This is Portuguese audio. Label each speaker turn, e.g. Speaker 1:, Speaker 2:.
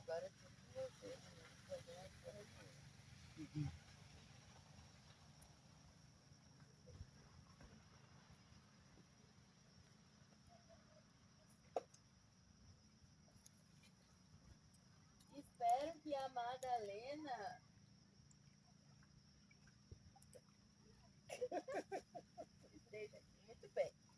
Speaker 1: Agora é tudo com você, né? Fazer uma coisa.
Speaker 2: Uhum.
Speaker 1: Espero que a Madalena esteja aqui muito bem.